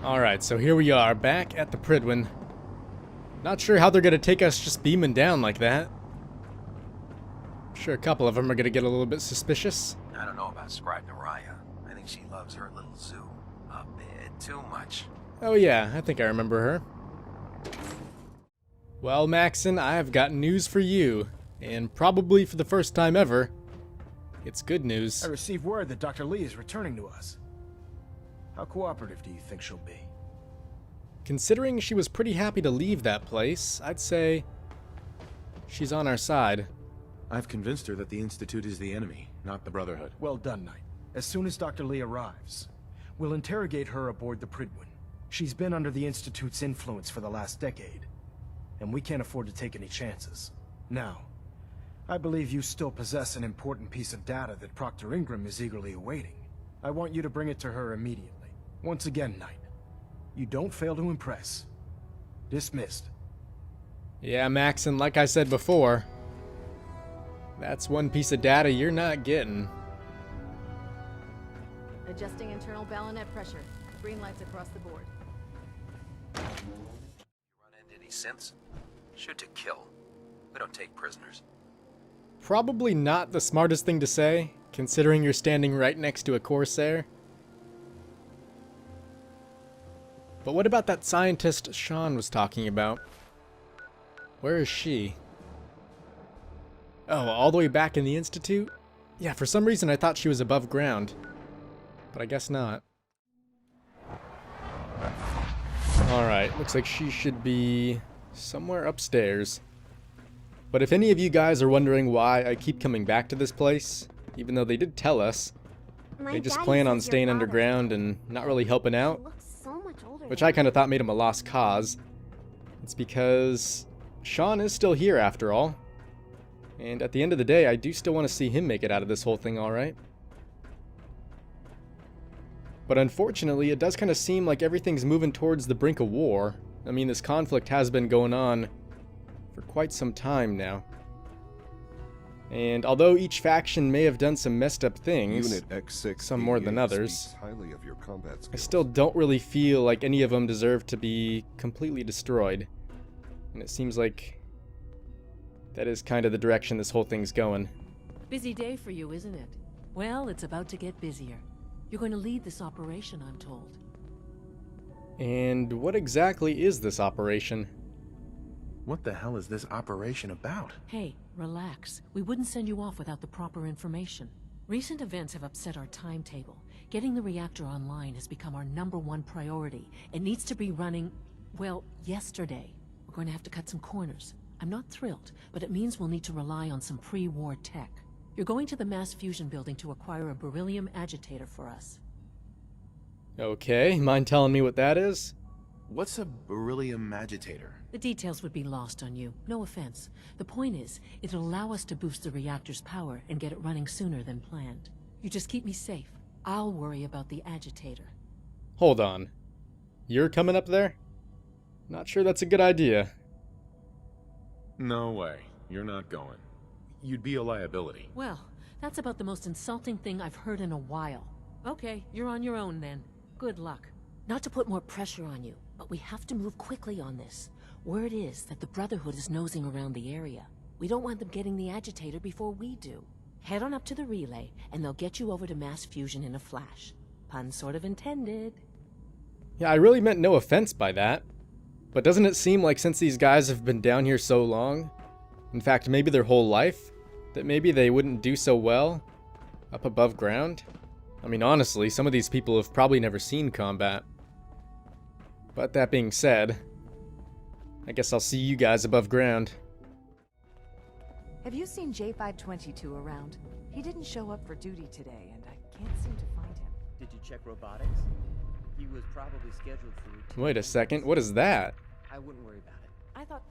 Alright, so here we are, back at the Prydwen. Not sure how they're gonna take us just beaming down like that. I'm sure a couple of them are gonna get a little bit suspicious. I don't know about Scribe Naraya. I think she loves her little zoo a bit too much. Oh yeah, I think I remember her. Well, Maxon, I have got news for you. And probably for the first time ever, it's good news. I received word that Dr. Lee is returning to us. How cooperative do you think she'll be? Considering she was pretty happy to leave that place, I'd say she's on our side. I've convinced her that the Institute is the enemy, not the Brotherhood. Well done, Knight. As soon as Dr. Lee arrives, we'll interrogate her aboard the Prydwen. She's been under the Institute's influence for the last decade, and we can't afford to take any chances. Now, I believe you still possess an important piece of data that Proctor Ingram is eagerly awaiting. I want you to bring it to her immediately. Once again, Knight, you don't fail to impress. Dismissed. Yeah, Maxon, like I said before, that's one piece of data you're not getting. Adjusting internal ballonet pressure. Green lights across the board. You run into any synths? Shoot to kill. We don't take prisoners. Probably not the smartest thing to say, considering you're standing right next to a Corsair. But what about that scientist Sean was talking about? Where is she? Oh, all the way back in the Institute? Yeah, for some reason I thought she was above ground. But I guess not. Alright, looks like she should be somewhere upstairs. But if any of you guys are wondering why I keep coming back to this place, even though they did tell us, they just plan on staying underground and not really helping out, which I kind of thought made him a lost cause, it's because Sean is still here after all. And at the end of the day, I do still want to see him make it out of this whole thing alright. But unfortunately, it does kind of seem like everything's moving towards the brink of war. I mean, this conflict has been going on for quite some time now. And although each faction may have done some messed up things, Unit X6 some more than others, speaks highly of your combat I skills. still don't really feel like any of them deserve to be completely destroyed. And it seems like that is kind of the direction this whole thing's going. Busy day for you, isn't it? Well, it's about to get busier. You're going to lead this operation, I'm told. And what exactly is this operation? What the hell is this operation about? Hey, relax. We wouldn't send you off without the proper information. Recent events have upset our timetable. Getting the reactor online has become our #1 priority. It needs to be running, well, yesterday. We're going to have to cut some corners. I'm not thrilled, but it means we'll need to rely on some pre-war tech. You're going to the Mass Fusion building to acquire a beryllium agitator for us. Okay, mind telling me what that is? What's a beryllium agitator? The details would be lost on you. No offense. The point is, it'll allow us to boost the reactor's power and get it running sooner than planned. You just keep me safe. I'll worry about the agitator. Hold on. You're coming up there? Not sure that's a good idea. No way. You're not going. You'd be a liability. Well, that's about the most insulting thing I've heard in a while. Okay, you're on your own then. Good luck. Not to put more pressure on you, but we have to move quickly on this. Word is that the Brotherhood is nosing around the area. We don't want them getting the agitator before we do. Head on up to the relay, and they'll get you over to Mass Fusion in a flash. Pun sort of intended. Yeah, I really meant no offense by that. But doesn't it seem like since these guys have been down here so long, in fact maybe their whole life, that maybe they wouldn't do so well up above ground? I mean, honestly, some of these people have probably never seen combat. But that being said, I guess I'll see you guys above ground. Have you seen J522 around? He didn't show up for duty today, and I can't seem to find him. Did you check robotics? He was probably scheduled for routine. Wait a second, what is that? I wouldn't worry about it. I thought...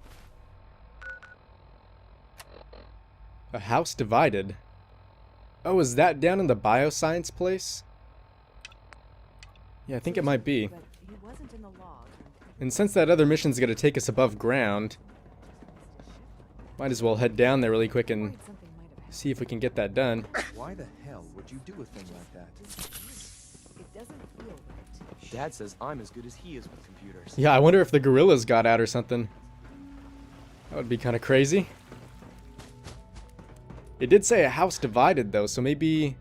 A house divided. Oh, is that down in the bioscience place? Yeah, I think it might be. But he wasn't in the log. And since that other mission's gonna take us above ground, might as well head down there really quick and see if we can get that done. Why the hell would you do a thing like that? It doesn't feel right. Dad says I'm as good as he is with computers. Yeah, I wonder if the gorillas got out or something. That would be kind of crazy. It did say a house divided, though, so maybe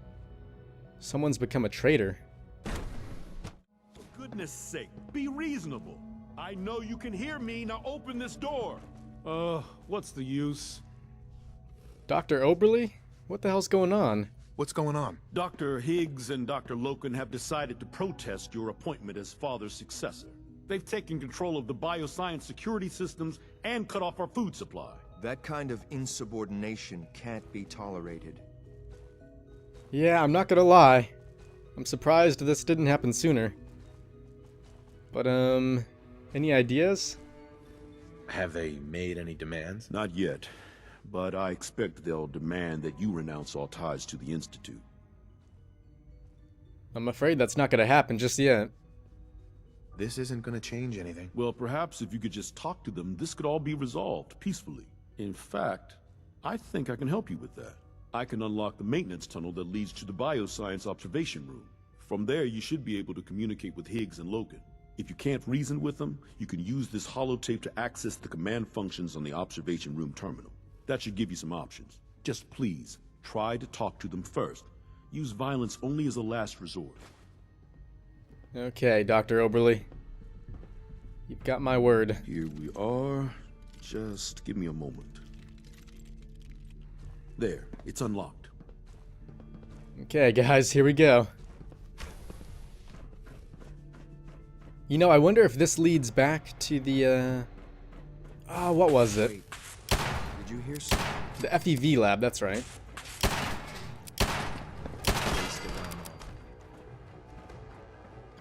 someone's become a traitor. For goodness sake, be reasonable. I know you can hear me. Now open this door. What's the use? Dr. Oberly? What the hell's going on? What's going on? Dr. Higgs and Dr. Loken have decided to protest your appointment as father's successor. They've taken control of the bioscience security systems and cut off our food supply. That kind of insubordination can't be tolerated. Yeah, I'm not gonna lie. I'm surprised this didn't happen sooner. But, any ideas? Have they made any demands? Not yet, but I expect they'll demand that you renounce all ties to the Institute. I'm afraid that's not gonna happen just yet. This isn't gonna change anything. Well, perhaps if you could just talk to them, this could all be resolved peacefully. In fact, I think I can help you with that. I can unlock the maintenance tunnel that leads to the bioscience observation room. From there, you should be able to communicate with Higgs and Logan. If you can't reason with them, you can use this holotape to access the command functions on the observation room terminal. That should give you some options. Just please, try to talk to them first. Use violence only as a last resort. Okay, Dr. Oberly. You've got my word. Here we are. Just give me a moment. There, it's unlocked. Okay, guys, here we go. You know, I wonder if this leads back to the, oh, what was it? Wait, did you hear something? The FEV lab, that's right.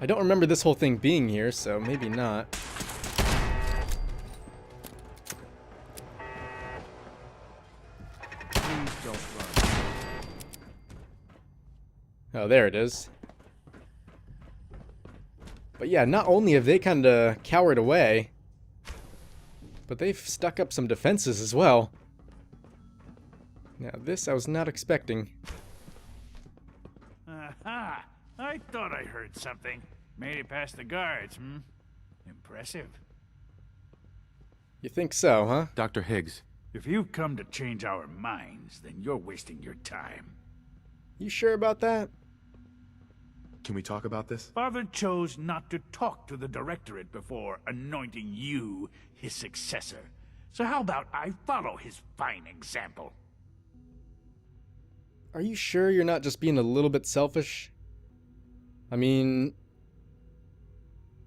I don't remember this whole thing being here, so maybe not. Please don't run. Oh, there it is. But yeah, not only have they kinda cowered away, but they've stuck up some defenses as well. Now this I was not expecting. Aha! I thought I heard something. Made it past the guards, hmm? Impressive. You think so, huh? Dr. Higgs. If you've come to change our minds, then you're wasting your time. You sure about that? Can we talk about this? Father chose not to talk to the Directorate before anointing you his successor. So how about I follow his fine example? Are you sure you're not just being a little bit selfish? I mean,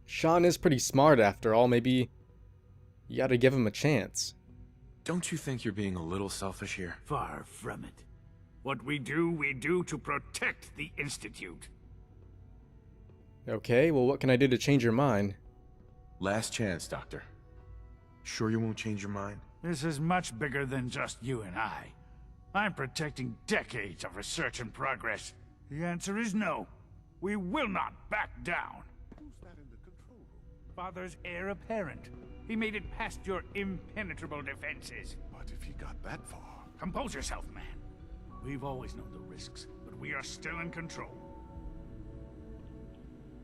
Sean is pretty smart after all. Maybe you gotta give him a chance. Don't you think you're being a little selfish here? Far from it. What we do to protect the Institute. Okay, well what can I do to change your mind? Last chance, Doctor. Sure you won't change your mind? This is much bigger than just you and I. I'm protecting decades of research and progress. The answer is no. We will not back down. Who's that in the control room? Father's heir apparent. He made it past your impenetrable defenses. But if he got that far... Compose yourself, man. We've always known the risks, but we are still in control.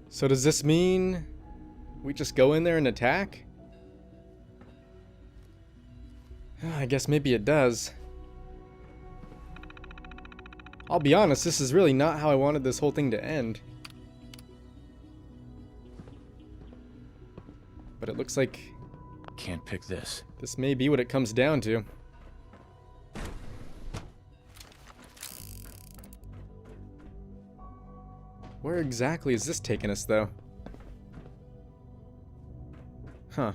So does this mean we just go in there and attack? I guess maybe it does. I'll be honest, this is really not how I wanted this whole thing to end. But it looks like Can't pick this. this may be what it comes down to. Where exactly is this taking us, though? Huh.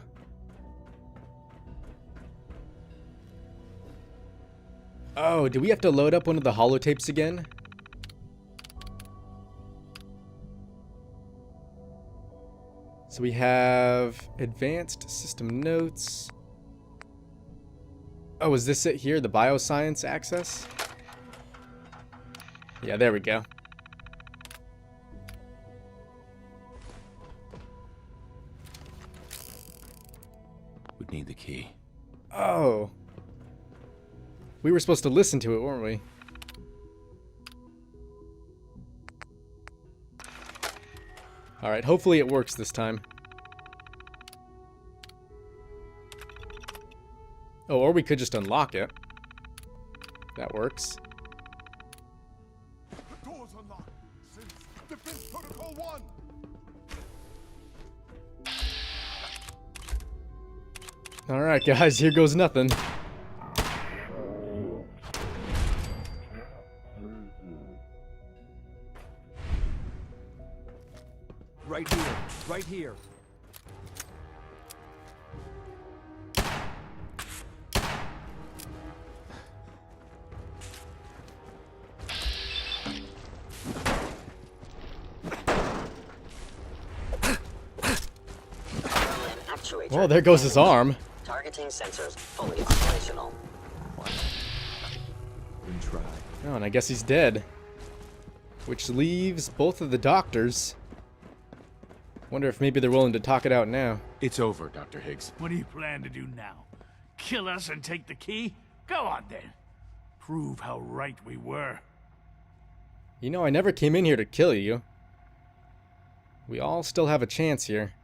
Oh, do we have to load up one of the holotapes again? So we have advanced system notes. Oh, is this it here? The bioscience access? Yeah, there we go. Would need the key. Oh. We were supposed to listen to it, weren't we? Alright, hopefully it works this time. Oh, or we could just unlock it. That works. The door's unlocked since Defense Protocol 1. Alright, guys, here goes nothing. Right here. Right here. Well, there goes his arm. Targeting sensors fully operational. Good try. Oh, and I guess he's dead. Which leaves both of the doctors. Wonder if maybe they're willing to talk it out now. It's over, Dr. Higgs. What do you plan to do now? Kill us and take the key? Go on then. Prove how right we were. You know, I never came in here to kill you. We all still have a chance here.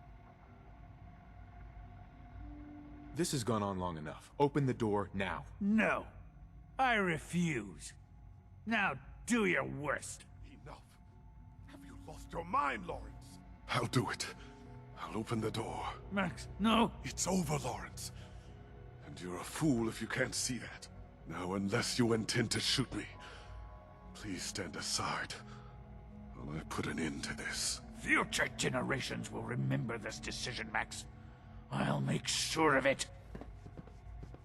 This has gone on long enough. Open the door now. No. I refuse. Now do your worst. Enough. Have you lost your mind, Lawrence? I'll do it. I'll open the door. Max, no. It's over, Lawrence. And you're a fool if you can't see that. Now, unless you intend to shoot me, please stand aside while I put an end to this. Future generations will remember this decision, Max. I'll make sure of it.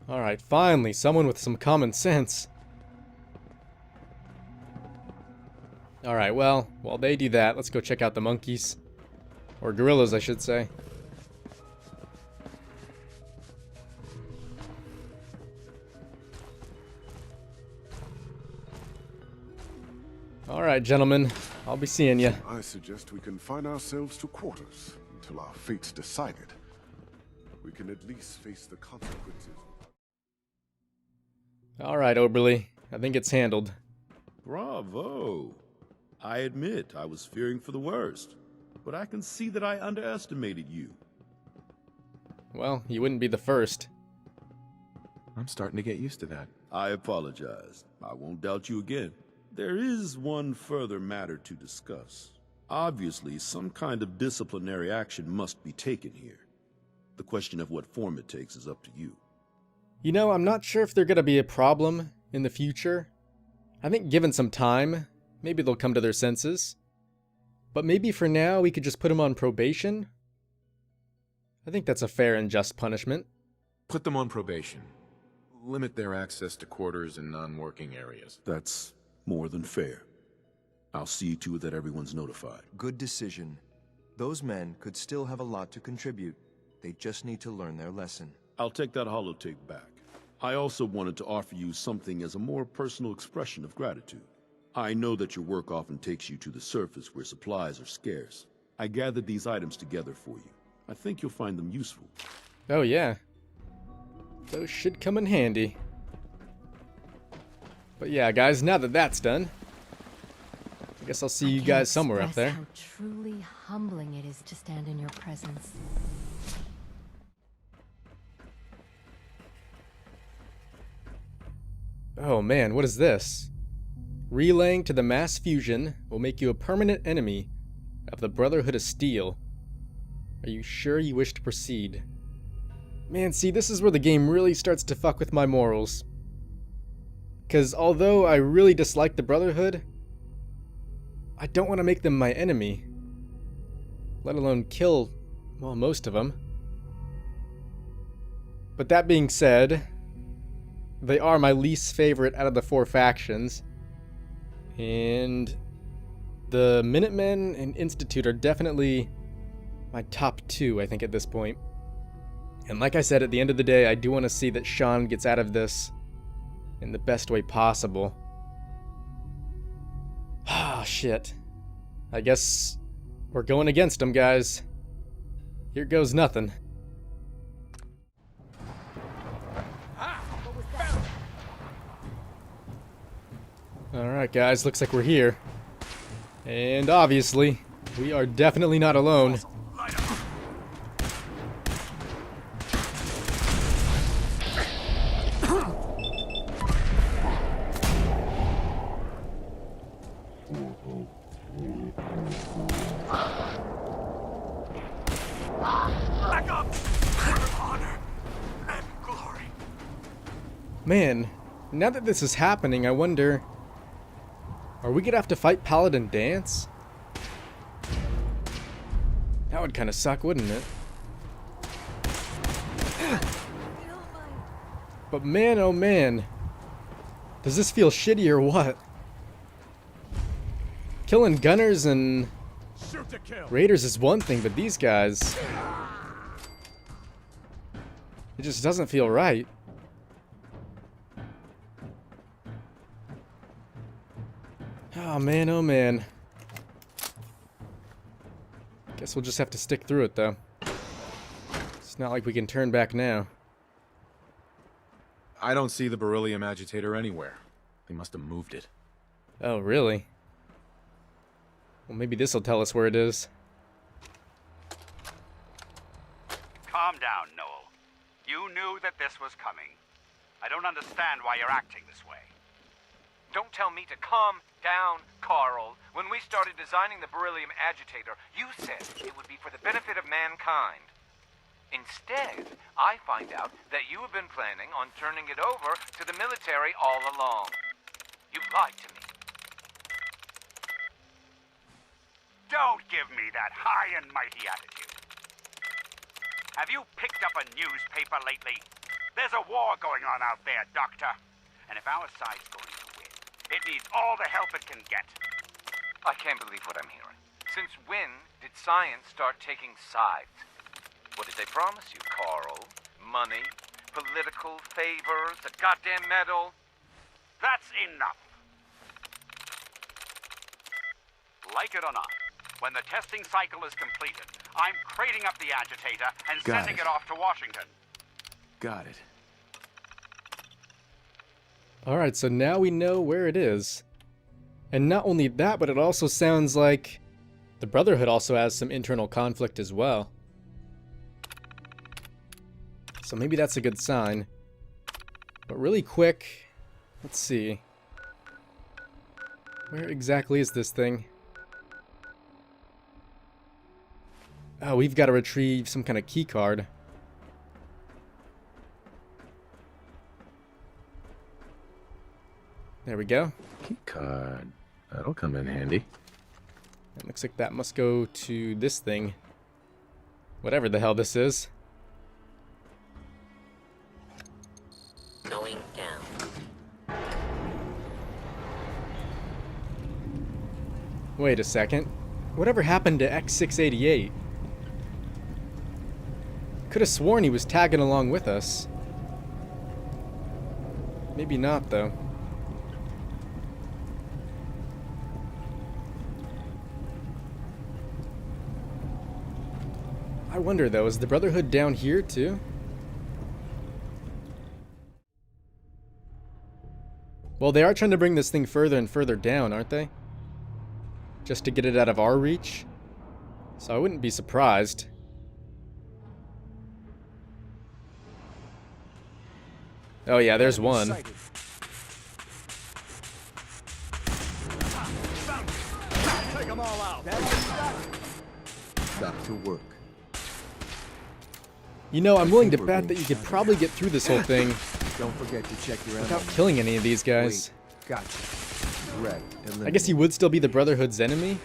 Alright, finally, someone with some common sense. Alright, well, while they do that, let's go check out the monkeys. Or gorillas, I should say. Alright, gentlemen. I'll be seeing you. I suggest we confine ourselves to quarters until our fate's decided. We can at least face the consequences. Alright, Oberly. I think it's handled. Bravo. I admit I was fearing for the worst, but I can see that I underestimated you. Well, you wouldn't be the first. I'm starting to get used to that. I apologize. I won't doubt you again. There is one further matter to discuss. Obviously, some kind of disciplinary action must be taken here. The question of what form it takes is up to you. You know, I'm not sure if they're gonna be a problem in the future. I think given some time, maybe they'll come to their senses. But maybe for now, we could just put them on probation? I think that's a fair and just punishment. Put them on probation. Limit their access to quarters and non-working areas. That's more than fair. I'll see to it that everyone's notified. Good decision. Those men could still have a lot to contribute. They just need to learn their lesson. I'll take that holotape back. I also wanted to offer you something as a more personal expression of gratitude. I know that your work often takes you to the surface where supplies are scarce. I gathered these items together for you. I think you'll find them useful. Oh yeah. Those should come in handy. But yeah, guys, now that that's done, I guess I'll see you guys somewhere up there. How truly humbling it is to stand in your presence. Oh man, what is this? Relaying to the mass fusion will make you a permanent enemy of the Brotherhood of Steel. Are you sure you wish to proceed? Man, see, this is where the game really starts to fuck with my morals. Because although I really dislike the Brotherhood, I don't want to make them my enemy. Let alone kill, well, most of them. But that being said, they are my least favorite out of the 4 factions. And the Minutemen and Institute are definitely my top 2, I think, at this point. And like I said, at the end of the day, I do want to see that Sean gets out of this in the best way possible. Ah, shit. I guess we're going against him, guys. Here goes nothing. Alright, guys, looks like we're here. And obviously, We are definitely not alone. Back up! For honor and glory. Man, now that this is happening, I wonder... Are we gonna have to fight Paladin Danse? That would kind of suck, wouldn't it? But man, oh man. Does this feel shitty or what? Killing gunners and raiders is one thing, but these guys... It just doesn't feel right. Oh man, oh man. Guess we'll just have to stick through it though. It's not like we can turn back now. I don't see the beryllium agitator anywhere. They must have moved it. Oh, really? Well, maybe this'll tell us where it is. Calm down, Noel. You knew that this was coming. I don't understand why you're acting this way. Don't tell me to calm down, Carl. When we started designing the beryllium agitator, you said it would be for the benefit of mankind. Instead, I find out that you have been planning on turning it over to the military all along. You lied to me. Don't give me that high and mighty attitude. Have you picked up a newspaper lately? There's a war going on out there, Doctor. And if our side's going to win, it needs all the help it can get. I can't believe what I'm hearing. Since when did science start taking sides? What did they promise you, Carl? Money? Political favors? A goddamn medal? That's enough. Like it or not, when the testing cycle is completed, I'm crating up the agitator and sending it off to Washington. Got it. Alright, so now we know where it is. And not only that, but it also sounds like the Brotherhood also has some internal conflict as well. So maybe that's a good sign. But really quick, let's see. Where exactly is this thing? Oh, we've got to retrieve some kind of key card. There we go. Key card. That'll come in handy. It looks like that must go to this thing. Whatever the hell this is. Going down. Wait a second. Whatever happened to X688? Could have sworn he was tagging along with us. Maybe not, though. I wonder, though, is the Brotherhood down here, too? Well, they are trying to bring this thing further and further down, aren't they? Just to get it out of our reach? So I wouldn't be surprised. Oh yeah, there's one. Take them all out. Got to work. You know, I'm willing to bet that you could probably get through this whole thing Don't forget to check your ammo. without killing any of these guys. Wait, gotcha. Red. I guess he would still be the Brotherhood's enemy,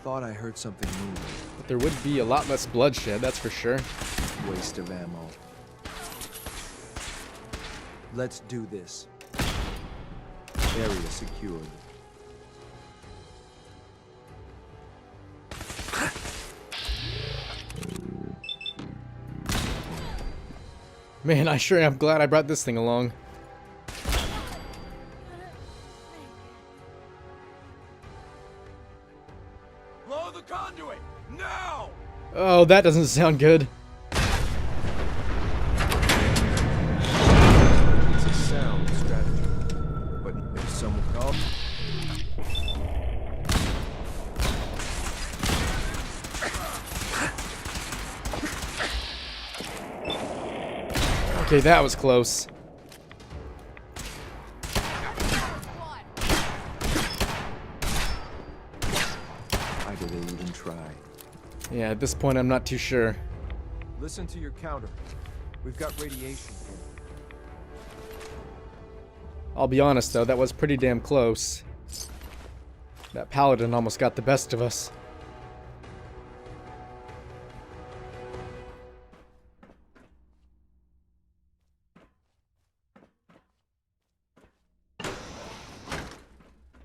Thought I heard something moving. but there would be a lot less bloodshed, that's for sure. Waste of ammo. Let's do this. Area secured. Man, I sure am glad I brought this thing along. Blow the conduit now! Oh, that doesn't sound good. It's a sound strategy. But if someone comes... Okay, that was close. Why do they even try? Yeah, at this point I'm not too sure. Listen to your counter. We've got radiation here. I'll be honest though, that was pretty damn close. That paladin almost got the best of us.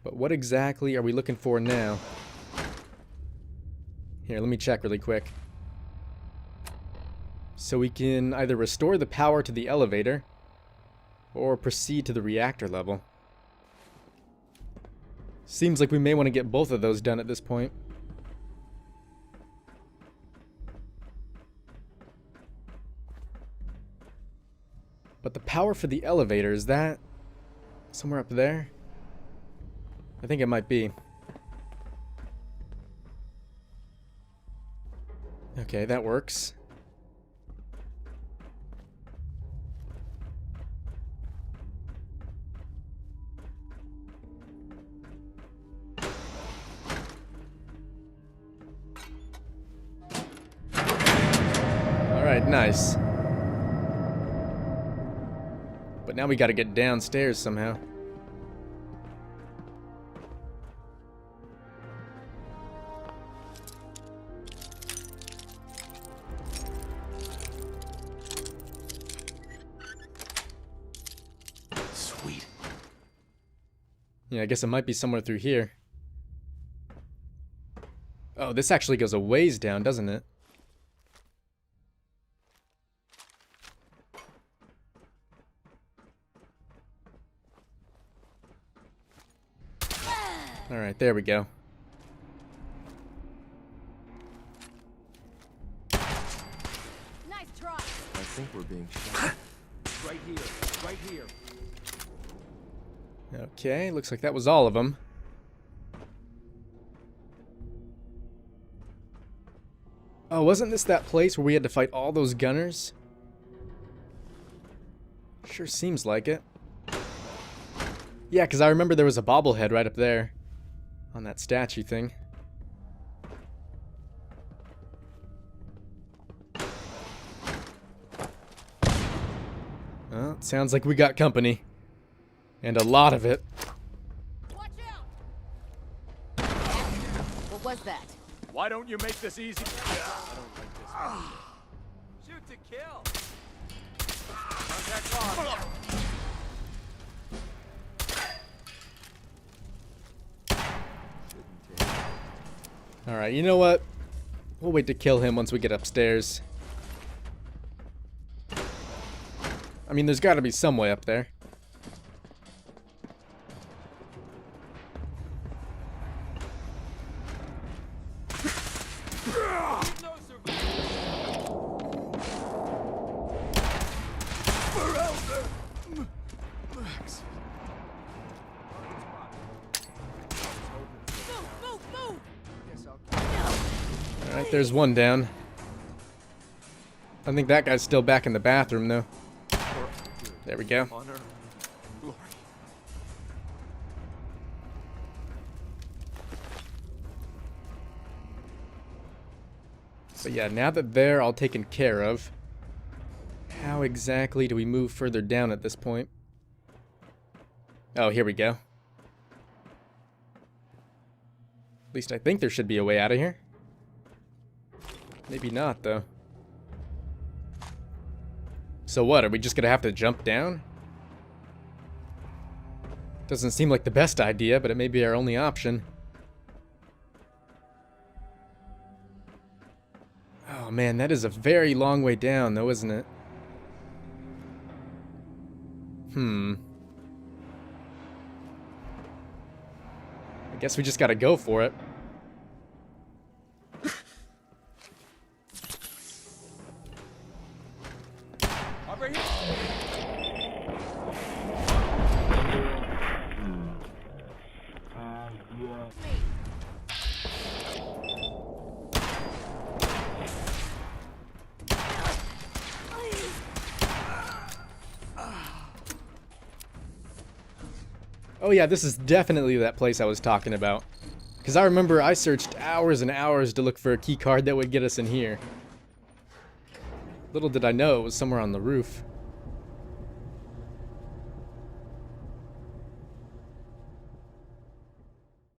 But what exactly are we looking for now? Here, let me check really quick. So we can either restore the power to the elevator or proceed to the reactor level. Seems like we may want to get both of those done at this point. But the power for the elevator, is that somewhere up there? I think it might be. Okay, that works. Alright, nice. But now we gotta get downstairs somehow. Sweet. Yeah, I guess it might be somewhere through here. Oh, this actually goes a ways down, doesn't it? Alright, there we go. Nice try. I think we're being shot. Right here. Right here. Okay, looks like that was all of them. Oh, wasn't this that place where we had to fight all those gunners? Sure seems like it. Yeah, because I remember there was a bobblehead right up there on that statue thing. Well, it sounds like we got company. And a lot of it. Watch out! What was that? Why don't you make this easy? Shoot to kill. Contact lost. Alright, you know what? We'll wait to kill him once we get upstairs. I mean, there's gotta be some way up there. Alright, there's one down. I think that guy's still back in the bathroom, though. There we go. But yeah, now that they're all taken care of, how exactly do we move further down at this point? Oh, here we go. At least I think there should be a way out of here. Maybe not, though. So what, are we just gonna have to jump down? Doesn't seem like the best idea, but it may be our only option. Oh man, that is a very long way down, though, isn't it? I guess we just gotta go for it. Over here. Oh yeah, this is definitely that place I was talking about. Because I remember I searched hours and hours to look for a key card that would get us in here. Little did I know it was somewhere on the roof.